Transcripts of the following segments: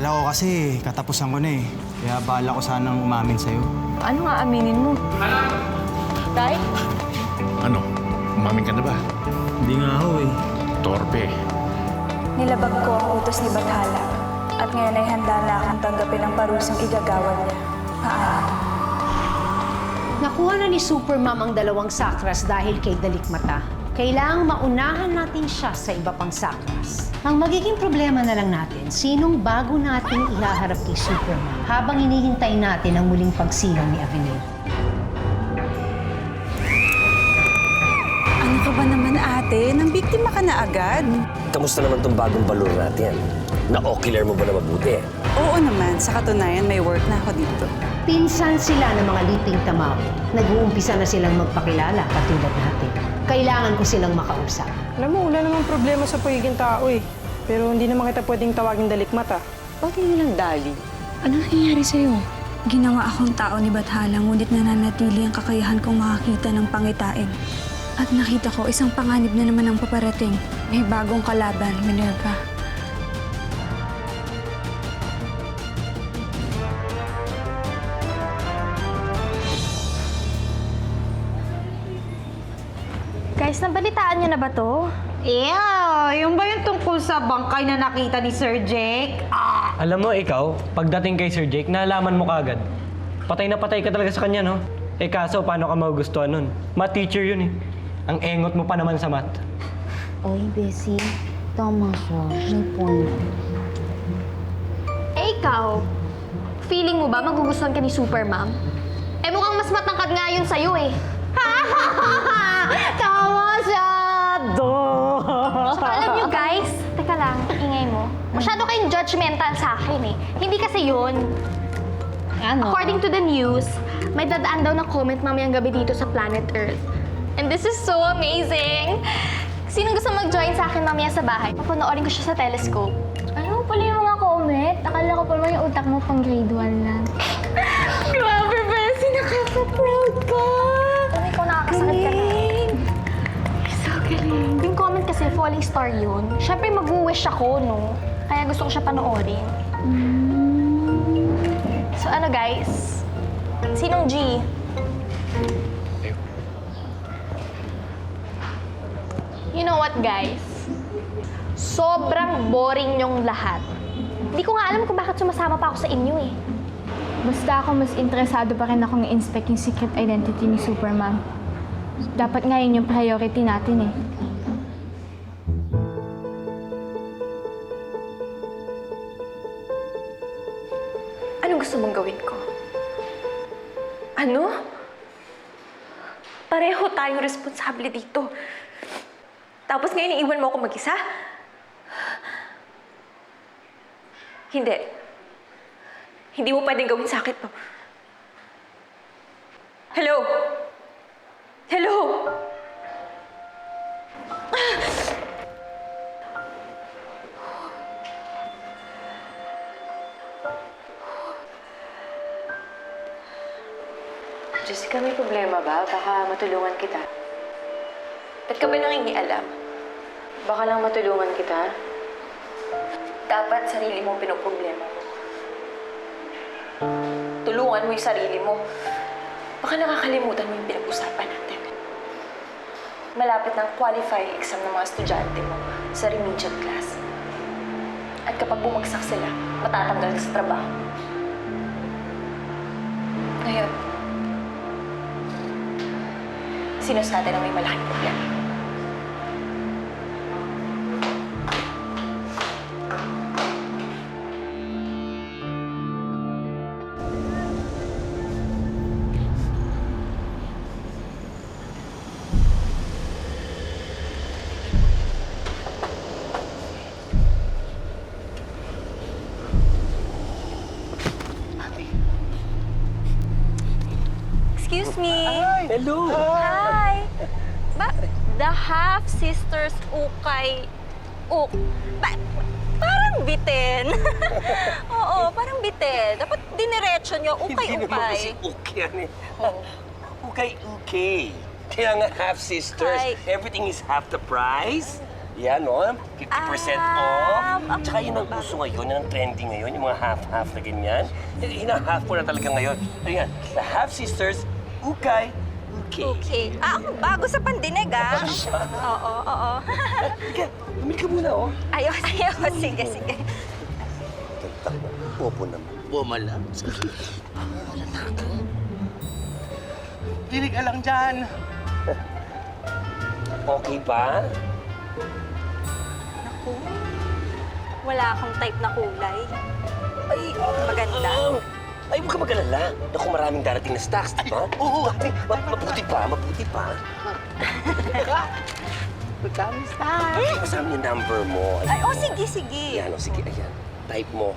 Akala ko kasi katapusan ko na eh. Kaya bala ko sanang umamin sa'yo. Ano nga aminin mo? Tay? Ano? Umamin ka na ba? Hindi nga ako eh. Torpe. Nilabag ko ang utos ni Bathala at ngayon ay handa na akong tanggapin ang parusang igagawa niya. Paalam. Nakuha na ni Supermom ang 2 sakras dahil kay Dalikmata. Kailangang maunahan natin siya sa iba pang sakras. Ang magiging problema na lang natin, sinong bago nating ihaharap kay Supermom habang hinihintay natin ang muling pagsilang ni Avenir. Ano ka ba naman ate? Nang biktima ka na agad? Kamusta naman tong bagong balon natin? Na-ocular mo ba na mabuti? Oo naman. Sa katunayan, may work na ako dito. Pinsan sila ng mga liping tamaw. Nag-uumpisa na silang magpakilala katulad natin. Kailangan ko silang makausap. Alam mo, wala namang problema sa pagiging tao eh. Pero hindi naman kita pwedeng tawaging dalikmata. Ba't hindi lang dali? Ano nangyayari sa'yo? Ginawa akong tao ni Bathala, ngunit nananatili ang kakayahan kong makakita ng pangitain. At nakita ko isang panganib na naman ang paparating. May bagong kalaban, Minerva. Guys, nabalitaan niyo na ba to? Yeah, yung ba yung tungkol sa bangkay na nakita ni Sir Jake? Alam mo, ikaw, pagdating kay Sir Jake, nalaman mo kagad. Patay na patay ka talaga sa kanya, no? Eh kaso, paano ka magugustuhan nun? Math-teacher yun eh. Ang engot mo pa naman sa math. Oy, Bessie. Tama siya. May point. Eh, ikaw, feeling mo ba magugustuhan ka ni Supermom? Eh, mukhang mas matangkad nga yun sa'yo eh. Tama siya! Tsaka alam nyo guys, teka lang, ingay mo. Masyado kayong judgmental sa akin eh. Hindi kasi yun. Ano? According to the news, may dadaan daw na comment mamayang gabi dito sa planet Earth. And this is so amazing! Sinong gusto mag-join sa akin mamaya sa bahay? Papanoorin ko siya sa telescope. Ano pala yung mga comment? Akala ko pa naman yung utak mo pang grade 1 lang. Grabe, Bessie! Nakaka-proud ka! Ano ikaw nakakasakit ka na? So galing. Yung comment kasi, falling star yun. Siyempre, mag-wish ako, no? Kaya gusto ko siya panoorin. So ano, guys? Sinong G? You know what, guys? Sobrang boring nyong lahat. Hindi ko nga alam kung bakit sumasama pa ako sa inyo eh. Basta ako mas interesado pa rin akong i-inspect yung secret identity ni Superman. Dapat nga yun yung priority natin eh. Anong gusto mong gawin ko? Ano? Pareho tayong responsable dito. Tapos ngayon iiwan mo ako mag-isa? Hindi. Hindi mo pwedeng gawin sa akin to. Hello? Hello? Jessica, may problema ba? Baka matulungan kita. Ba't ka ba nangingialam? Baka lang matulungan kita. Dapat sarili mong pinoproblema mo. Tulungan mo yung sarili mo. Baka nakakalimutan mo yung pinag-usapan natin. Malapit ng qualifying exam ng mga estudyante mo sa remedial class. At kapag bumagsak sila, matatanggal ka sa trabaho. Ngayon, sino sa atin ang may malaking problema? Excuse me. Hello! Hi! The half-sisters ukay... parang bitin. Oo, parang bitin. Dapat diniretso nyo, Hindi naman kasi ukay-ukay. okay yan eh. Okay. Kaya nga half-sisters. Hi. Everything is half the price. Yan, no? 50% off. Tsaka yun ang uso ngayon, yun ang trending ngayon, yung mga half-half na ganyan. Hina-half ko na talaga ngayon. Ayan, the Half Sisters, Ukay. Okay. Bago sa pandinig, Oo. Sige, bumili ka muna, oh. Ayos. Sige. Ganda mo. Bobo naman. Bumala. Dinig ka lang dyan. Okay ba? Wala akong type na kulay. Ay, maganda. Ay, huwag ka mag-alala. Naku, maraming darating na stocks, di ba? Oo, ate. Mabuti pa. Magkano style? Ay, kasama yung number mo. Ay, sige. Ayan, sige, ayan. Type mo.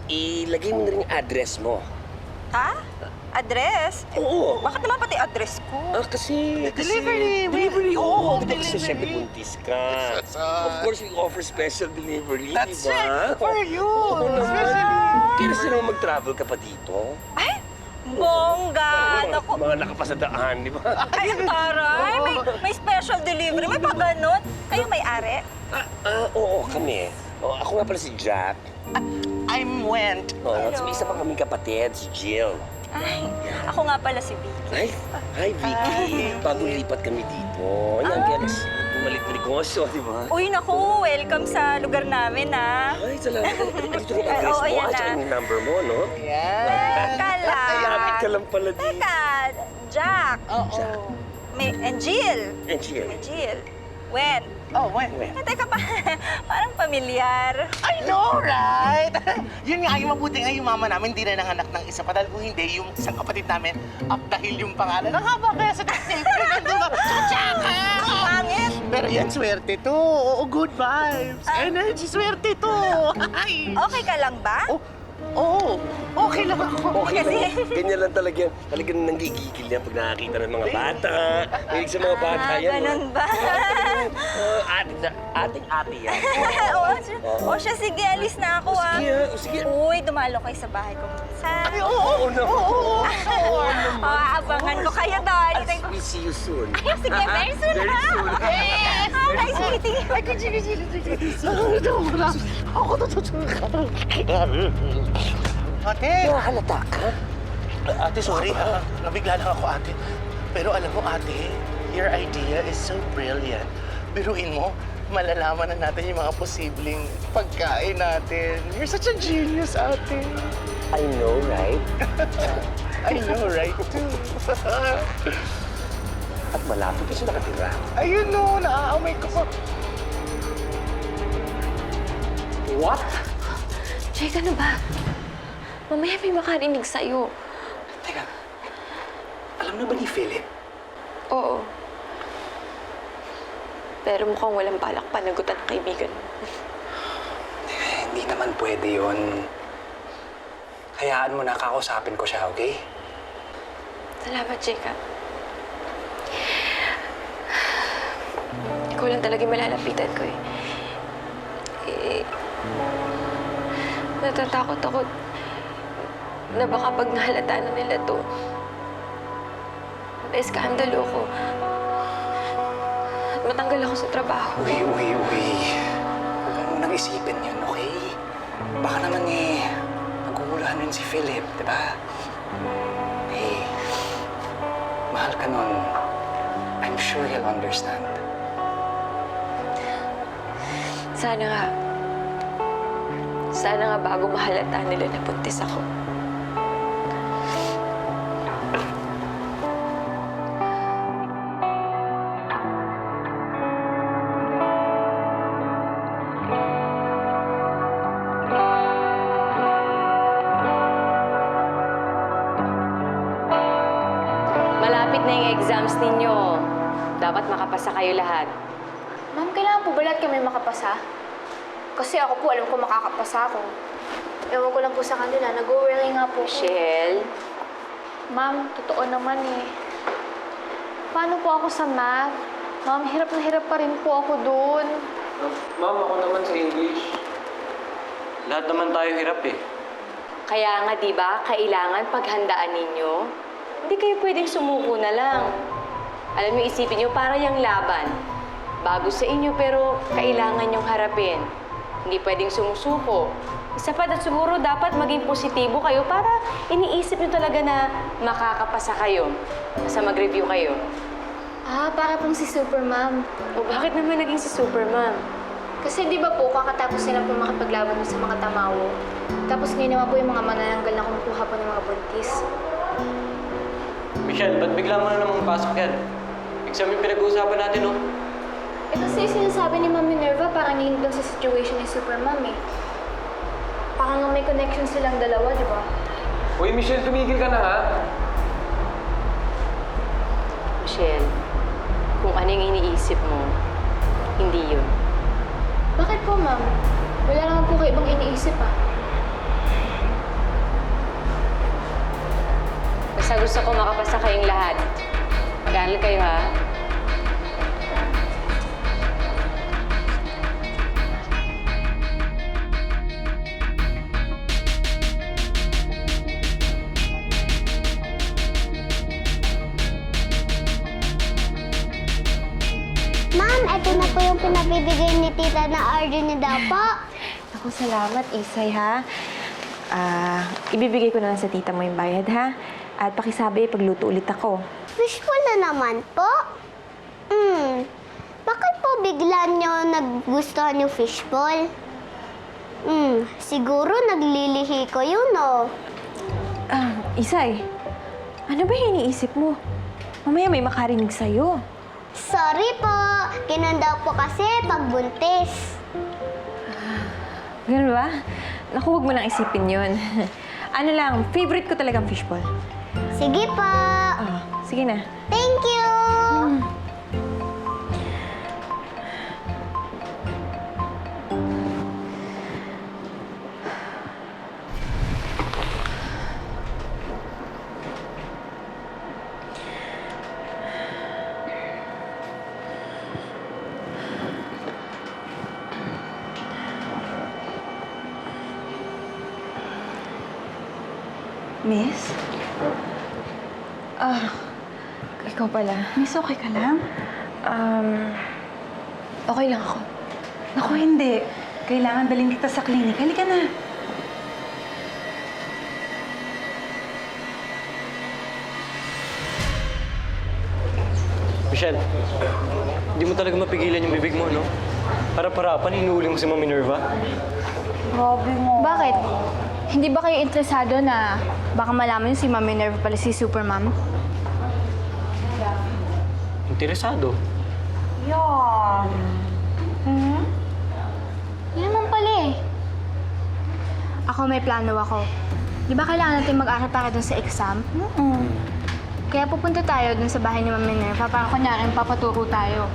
Ilagay mo na rin yung address mo. Ha? Address? Oo. Bakit naman pati address ko? Kasi... Delivery. Oo, Oo, kasi delivery. siyempre buntis ka. Of course, we offer special delivery, That's di ba? it for you. Oo naman. Especially. Kaya gusto naman mag-travel ka pa dito. Ay, bongga! Naku, Mga nakapasadaan, di ba? ay, taray! May special delivery. May pa ganun. Kayo may-ari? Oo, kami. Ako nga pala si Jack. I'm Went. At may isa pa kaming kapatid, si Jill. Ay, ako nga pala si Vicky. Hi, Vicky. Bagong lipat kami dito. Ayan, kaya bumalik na negosyo, di ba? Uy, naku, welcome sa lugar namin, Ay, salamat. Dito yung address Oo, mo, yan at saka na. yung number mo, no? Teka lang. Lapit ka lang pala dito. Teka, Jack. Jack. And Jill. And Jill. Jill. When? Oh, Went. Teka pa, parang pamilyar. I know, right? Yun nga, yung mabuti nga yung mama namin, hindi na nanganak ng isa pa. Dahil kung hindi, yung isang kapatid namin, dahil yung pangalan. Ang haba kaya sa newspaper, di ba? Tsaka! Ang pangit. Pero yan, swerte to. Oo, good vibes. Energy, swerte to. Ay. Okay ka lang ba? Oo, okay lang ako. Okay Kasi- lang. Ganyan lang talaga. Talagang nanggigigil yan pag nakakita ng mga bata. Hilig sa mga bata yan. Ganun ba? Ating-ate yan. Siya, sige, alis na ako, Sige. Uy, dumalo kayo sa bahay ko minsan. Ay, oo naman. Oo naman. Abangan ko kayo doon. We see you soon. Ay, sige, very soon, Very ha? soon. Yes! Nice meeting you. Ay, Ate! Nakahalata ka? Ate, sorry. Nabigla lang ako, ate. Pero alam mo, ate, your idea is so brilliant. Biruin mo, malalaman na natin yung mga posibleng pagkain natin. You're such a genius, ate. I know, right? I know, right, too. At malapit ka siya nakatira. Ayun no, naaamoy ko pa. What? Jake, ano ba? Mamaya may makarinig sa'yo. Teka, alam na ba ni Philip? Oo. Pero mukhang walang balak panagutan ng kaibigan mo. Hindi naman pwede yun. Hayaan mo na, kakausapin ko siya, okay? Salamat, Jacob. Ikaw lang talaga yung malalapitan ko natatakot ako na baka pag nahalata na nila to, ma-eskandalo ko. At matanggal ako sa trabaho. Uy. Huwag ka munang isipin yun, okay? Baka naman naguguluhan rin si Philip, di ba? Hey, mahal ka nun. I'm sure he'll understand. Sana nga bago mahalata nila na buntis ako. Malapit na yung exams ninyo. Dapat makapasa kayo lahat. Ma'am, kailangan po ba lahat kami makapasa? Kasi ako po, alam ko makakapasa ako. Ewan ko lang po sa kanila, nag-worry nga po. Michelle? Ma'am, totoo naman eh. Paano po ako sa math? Ma'am, hirap na hirap pa rin po ako doon. Ma'am, ako naman sa English. Lahat naman tayo hirap eh. Kaya nga, di ba, kailangan paghandaan ninyo. Hindi kayo pwedeng sumuko na lang. Alam niyo, isipin niyo, para yung laban. bago sa inyo pero kailangan niyong harapin. Hindi pwedeng sumusuko. Isa pa at siguro dapat maging positibo kayo para iniisip niyo talaga na makakapasa kayo. Basta mag-review kayo. Ah, para pong si Supermom. O bakit naman naging si Supermom? Kasi di ba po, kakatapos nila po makipaglaban sa mga tamawo. Tapos ngayon naman po yung mga manananggal na kumukuha po ng mga buntis. Michelle, ba't bigla mo na namang pasok yan? Exam yung pinag-uusapan natin, no? Eh kasi sinasabi ni Ma'am Minerva parang link doon sa situation ni Supermom eh. Parang nga may connection silang dalawa, di ba? Uy, Michelle, tumigil ka na nga. Michelle, kung ano yung iniisip mo, hindi yun. Bakit po, Ma'am? Wala naman po kayo ibang iniisip ah. Basta gusto ko makapasa kayong lahat. Mag-aaral kayo, ha? Ma'am, ito na po yung pinabibigay ni Tita na Arjun ni Dapo. Ako, salamat, Isay, ha? Ibibigay ko na lang sa tita mo yung bayad, ha? At pakisabi, pagluto ulit ako. Fishball na naman po? Bakit po bigla nyo naggustuhan yung fishball? Siguro naglilihi ko yun, no? Isay, ano ba yung iniisip mo? Mamaya may makarinig sa'yo. Sorry po. Ganun daw po kasi pagbuntis. Ganun ba? Naku, huwag mo nang isipin yun. Ano lang, favorite ko talagang fishball. Sige po. Sige na. Thank you. Miss? Ikaw pala. Miss, okay ka lang? Okay lang ako. Naku, hindi. Kailangan dalhin kita sa klinik. Halika na. Michelle, hindi mo talaga mapigilan yung bibig mo, no? Para-parapan, hinuhuli mo si Ma'am Minerva. Grabe mo. Bakit? Hindi ba kayo interesado na baka malaman si Ma'am Minerva pala si Supermom? Interesado. Yan. Yun naman pala eh. Ako may plano ako. Di ba kailangan natin mag-aral para dun sa exam? Kaya pupunta tayo dun sa bahay ni Ma'am Minerva para kunyari papaturo tayo.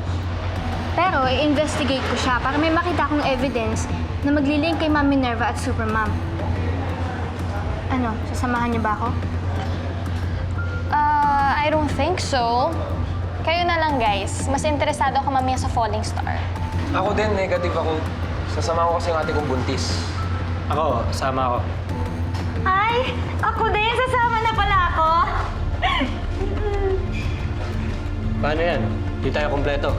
Pero i-investigate ko siya para may makita akong evidence na maglilink kay Ma'am Minerva at Supermom. Ano, sasamahan niyo ba ako? I don't think so. Kayo na lang, guys. Mas interesado ako mamaya sa Falling Star. Ako din, negative ako. Sasama ko kasi yung ate kong buntis. Ako, sama ako. Ay, ako din. Sasama na pala ako. Paano yan? Di tayo kompleto.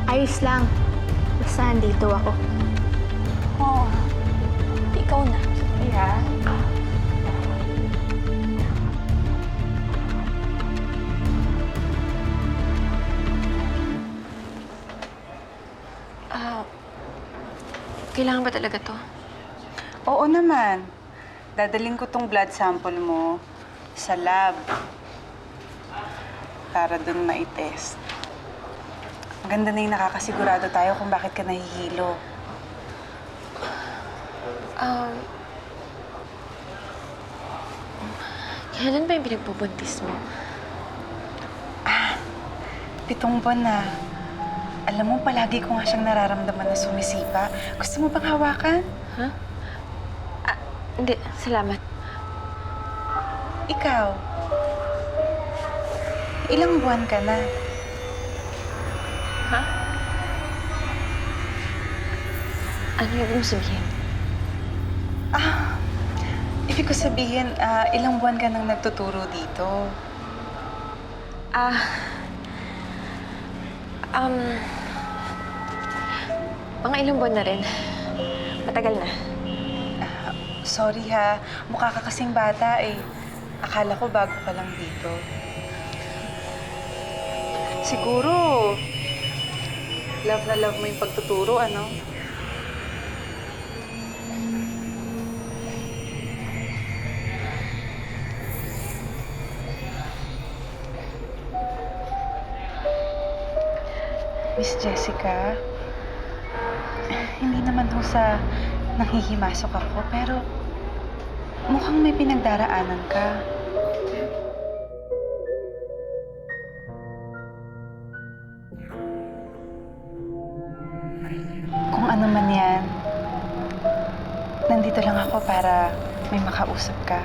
Ayos lang. Basta nandito ako. Oo. Ikaw na. Yeah. Kailangan ba talaga to? Oo naman. Dadalhin ko tong blood sample mo sa lab para dun ma-test. Maganda na yung nakakasigurado tayo kung bakit ka nahihilo. Kailan ba yung pinagbubuntis mo? 7 buwan na. Alam mo, palagi ko nga siyang nararamdaman na sumisipa. Gusto mo bang hawakan? Ha? Hindi. Salamat. Ikaw? Ilang buwan ka na? Ha? Ano ibig mo sabihin? Ibig ko sabihin, ilang buwan ka nang nagtuturo dito? Mga ilang buwan na rin. Matagal na. Sorry ha, mukha ka kasing bata eh. Akala ko bago ka lang dito. Siguro, love na love mo yung pagtuturo, ano? Miss Jessica, hindi naman ho sa nanghihimasok ako, pero mukhang may pinagdaraanan ka. Kung ano man yan, nandito lang ako para may makausap ka.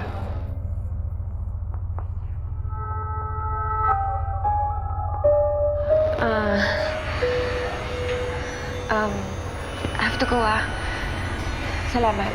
I have to go, Salamat.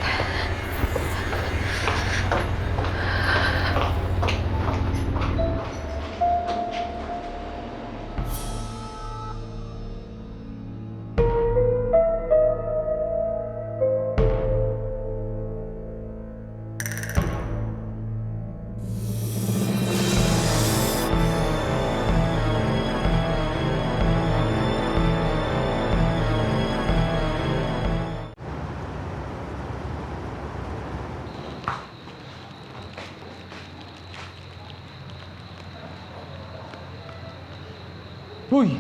Uy!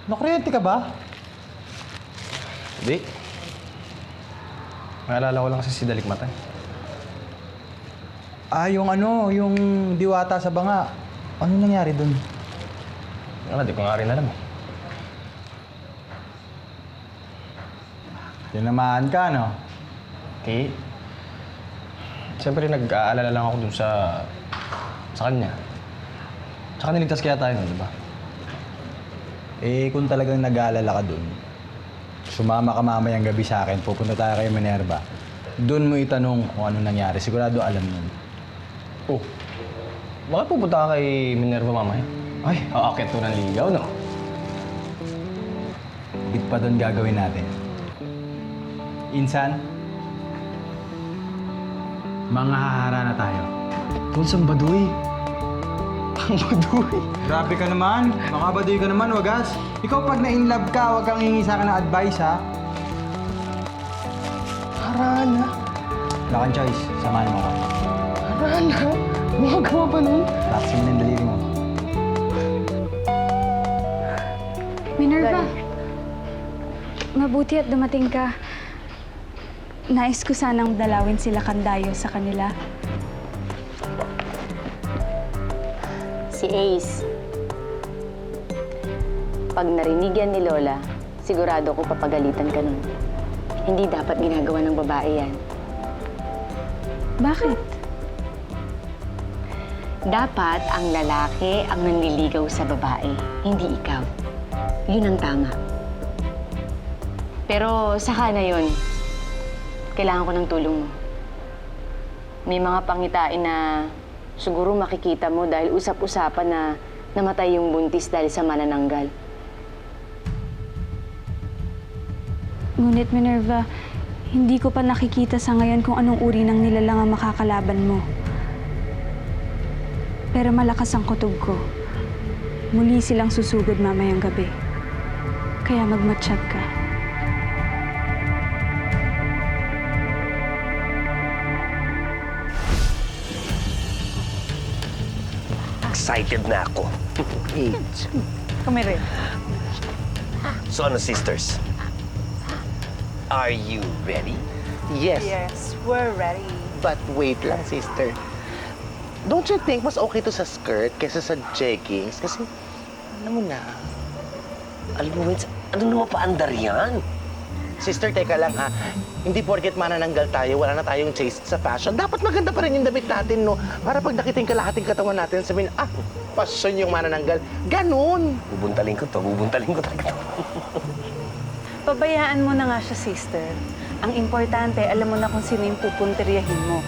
Nakuryente ka ba? Hindi. Naalala ko lang kasi si Dalikmata. Yung yung diwata sa banga. Ano nangyari dun? Di ko nga rin alam. Tinamaan ka, no? Okay. Siyempre nag-aalala lang ako dun sa kanya. Tsaka niligtas kaya tayo nun, di ba? Kung talagang nag-aalala ka dun, sumama ka mamayang gabi sa akin, pupunta tayo kay Minerva. Doon mo itanong kung ano nangyari. Sigurado alam nun. Oh, bakit pupunta ka kay Minerva mamaya? Ay, aakit to ng ligaw, no? Bit pa doon gagawin natin. Insan, mga hahara na tayo. Tulsang baduy. Baduy. Grabe ka naman. Makabaduy ka naman, wagas. Ikaw pag na-inlove ka, huwag kang hingi sa akin ng advice, ha? Harana. Wala kang choice. Samahan mo ako. Harana? Magawa ba nun? Laksin mo ng daliri mo. Minerva, mabuti at dumating ka. Nais ko sanang dalawin sila Kandayo sa kanila. Si Ace. Pag narinig yan ni Lola, sigurado ko papagalitan ka nun. Hindi dapat ginagawa ng babae yan. Bakit? Dapat ang lalaki ang nanliligaw sa babae, hindi ikaw. Yun ang tama. Pero saka na yun, kailangan ko ng tulong mo. May mga pangitain na siguro makikita mo dahil usap-usapan na namatay yung buntis dahil sa manananggal. Ngunit Minerva, hindi ko pa nakikita sa ngayon kung anong uri ng nilalang ang makakalaban mo. Pero malakas ang kutob ko. Muli silang susugod mamayang gabi. Kaya magmatsyag ka. Excited na ako. Kami rin. So ano, sisters? Are you ready? Yes. Yes, we're ready. But wait lang, sister. Don't you think mas okay to sa skirt kaysa sa jeggings? Kasi, alam mo na. Alam mo, Vince, ano naman paandar yan? Sister, teka lang ha. Hindi porket manananggal tayo, wala na tayong taste sa fashion. Dapat maganda pa rin yung damit natin, no? Para pag nakita yung kalahating katawan natin, sabihin, passion yung manananggal. Ganon! Bubuntalin ko talaga to. Pabayaan mo na nga siya, sister. Ang importante, alam mo na kung sino yung pupunteriyahin mo.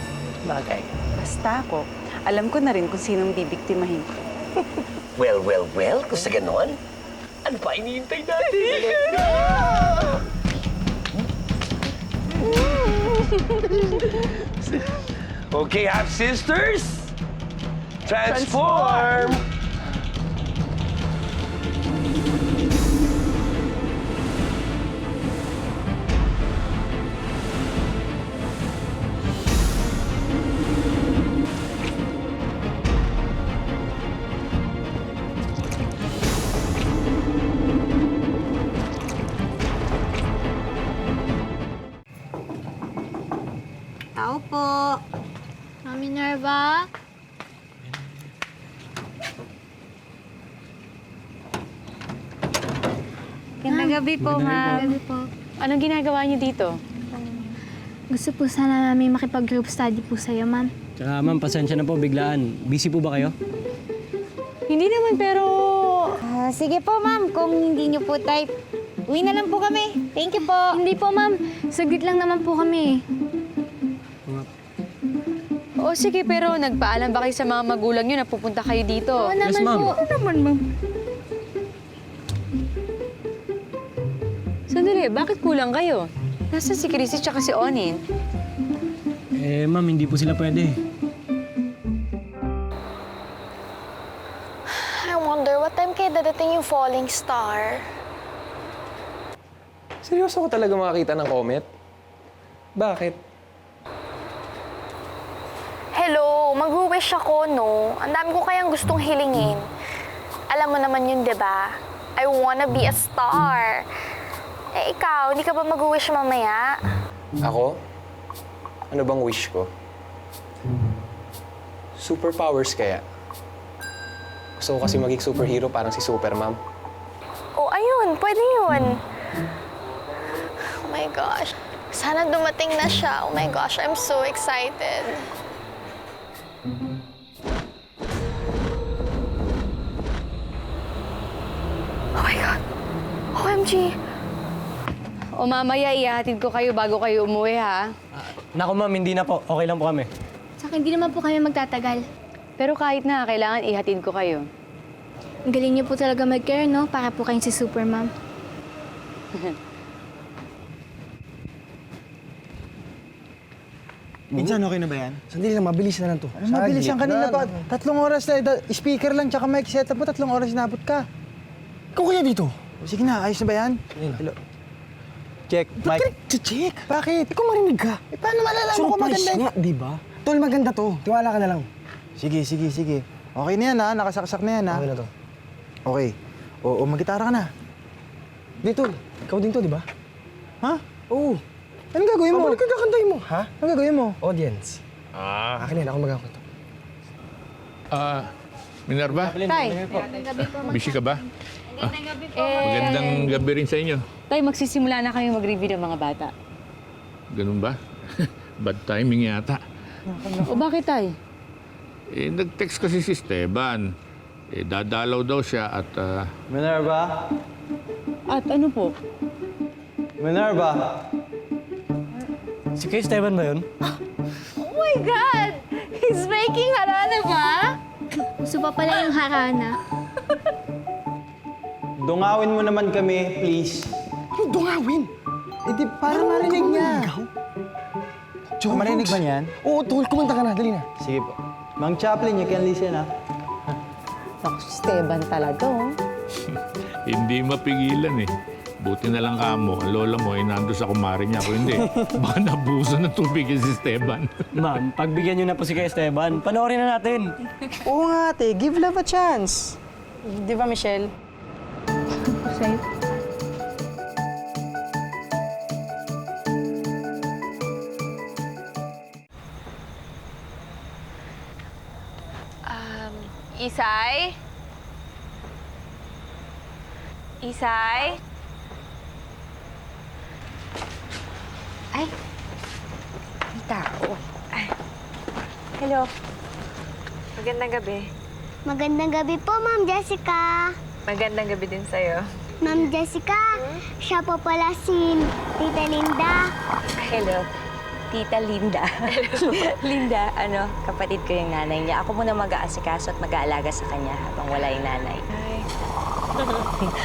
Bagay. Basta ako, alam ko na rin kung sinong bibiktimahin ko. Well, kung sa ganon, Ano pa iniintay natin? Okay, half-sisters. Transform! Tao po. Mami Nerva? Gandang gabi po, ma'am. Gabi po. Anong ginagawa niyo dito? Gusto po sana namin makipag-group study po sa'yo, ma'am. Tsaka ma'am, pasensya na po, biglaan. Busy po ba kayo? Hindi naman, pero... Sige po, ma'am. Kung hindi niyo po type, uwi na lang po kami. Thank you po. Hindi po, ma'am. Saglit lang naman po kami. O sige, pero nagpaalam ba kayo sa mga magulang niyo na pupunta kayo dito? Oo naman ma'am. po. Oo naman, ma'am. Sandali, bakit kulang kayo? Nasaan si Chrissy tsaka si Onin? Eh, ma'am, hindi po sila pwede. I wonder what time kaya dadating yung falling star? Seryoso ko talaga makakita ng comet? Bakit? Hello, mag-wish ako, no? Ang dami ko kayang gustong hilingin. Alam mo naman yun, di ba? I wanna be a star. Eh, ikaw, hindi ka ba mag-wish mamaya? Ako? Ano bang wish ko? Superpowers kaya? Gusto ko kasi maging superhero parang si Supermom. Oh, ayun, pwede yun. Oh my gosh. Sana dumating na siya. Oh my gosh, I'm so excited. Oh my God. OMG. O mamaya, ihahatid ko kayo bago kayo umuwi, ha? Naku ma'am, hindi na po. Okay lang po kami. Saka hindi naman po kami magtatagal. Pero kahit na, kailangan ihatid ko kayo. Ang galing niyo po talaga mag-care, no? Para po kayong si Supermom. Minsan okay na ba yan? Sandali lang, mabilis na lang to. Ano mabilis yan kanina pa? 3 oras na, speaker lang tsaka mic setup mo, 3 oras inabot ka. Ikaw kaya dito? Sige na, ayos na ba yan? Hello. Check, mic. Check. Bakit? Ikaw marinig ka. Eh, paano malalaman ko maganda Surprise nga, di ba? Tol, maganda to. Tiwala ka na lang. Sige. Okay na yan ha, nakasaksak na yan ha. Okay na to. Okay. O, mag-gitara ka na. Dito, ikaw din to, di ba? Ha? Oo. Anong gagawin mo? Ano kakantahin mo? Ha? Anong gagawin mo? Audience. Akin yan, ako magkakanta. Minerva, Tay, busy ka ba? Magandang gabi rin sa inyo. Tay, magsisimula na kayo mag-review ng mga bata. Ganun ba? Bad timing yata. O bakit, Tay? Eh, nag-text kasi si Esteban. Eh, dadalaw daw siya at... Minerva? At ano po? Minerva? Si Kay Esteban ba yun? Oh my God! He's making harana ba? Gusto pa pala yung harana. Dungawin mo naman kami, please. Ano dungawin? Eh di, para marinig niya. Joe, Marinig ba niyan? Oo, tol, kumanta ka na. Dali na. Sige po. Mang Chaplin, you can listen ha. Ako, Esteban talaga, oh. Hindi mapigilan eh. Buti na lang kamo, ang lola mo ay nando sa kumari niya. Ako hindi. Baka nabuso ng tubig si Esteban. Ma'am, pagbigyan niyo na po si Kay Esteban, panoorin na natin. Oo nga, ate. Give love a chance. Di ba, Michelle? Sa'yo. Isay? Isay? Ay, may tao. Hello. Magandang gabi. Magandang gabi po, Ma'am Jessica. Magandang gabi din sa'yo. Ma'am Jessica, siya po pala si Tita Linda. Hello, Tita Linda. Linda, kapatid ko yung nanay niya. Ako muna mag-aasikaso at mag-aalaga sa kanya habang wala yung nanay.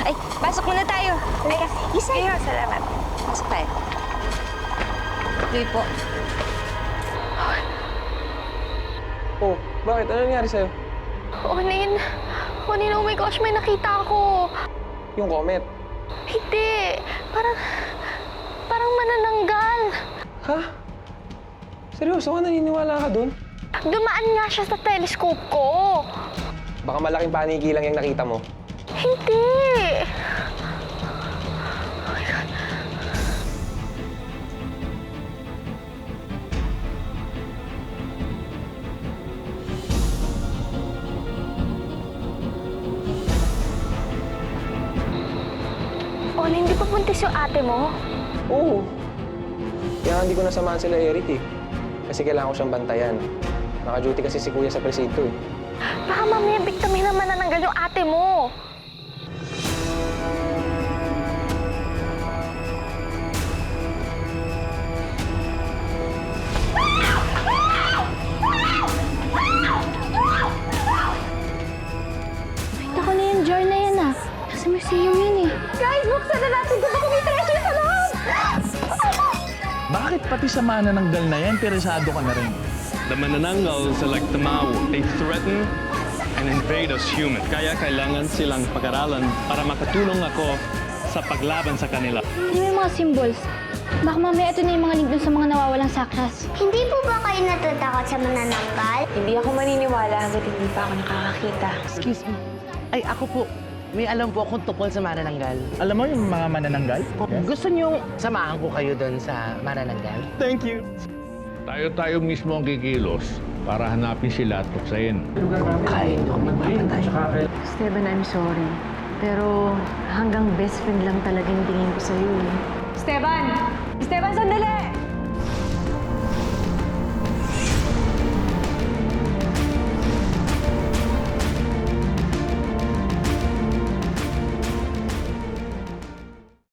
Ay, pasok muna tayo. Halika. Isay. Kayo, salamat. Pasok tayo. Tuloy po. Oh, bakit? Ano nangyari sa'yo? Onin, oh my gosh, may nakita ako. Yung comet. Hindi, parang manananggal. Ha? Seryoso ka? Naniniwala ka dun? Dumaan nga siya sa telescope ko. Baka malaking paniki lang yung nakita mo. Hindi. Onin, hindi pa buntis yung ate mo? Oo. Kaya hindi ko nasamahan sila Eric eh. Kasi kailangan ko siyang bantayan. Naka-duty kasi si Kuya sa presinto eh. Baka mamaya biktamin naman nananggal yung ate mo. Nakita ko na yung jar na yan ah. Nasa museum yun eh. Guys, buksan na natin kung baka may treasure sa loob! Bakit pati sa manananggal na yan, interesado ka na rin? The Manananggal select the Mao. They threaten and invade us human. Kaya kailangan silang pag-aralan para makatulong ako sa paglaban sa kanila. Ano yung mga symbols? Baka mamaya ito na yung mga link dun sa mga nawawalang sakras. Hindi po ba kayo natatakot sa manananggal? Hindi ako maniniwala hanggat hindi pa ako nakakakita. Excuse me. Ay, ako po. May alam po akong tungkol sa manananggal. Alam mo yung mga manananggal? Gusto niyong samahan ko kayo doon sa manananggal? Thank you. Tayo mismo ang kikilos para hanapin sila at tuksayin. Kaya niyo kami mahimatay. Esteban, I'm sorry. Pero hanggang best friend lang talaga yung tingin ko sa'yo eh. Esteban! Esteban, sandali!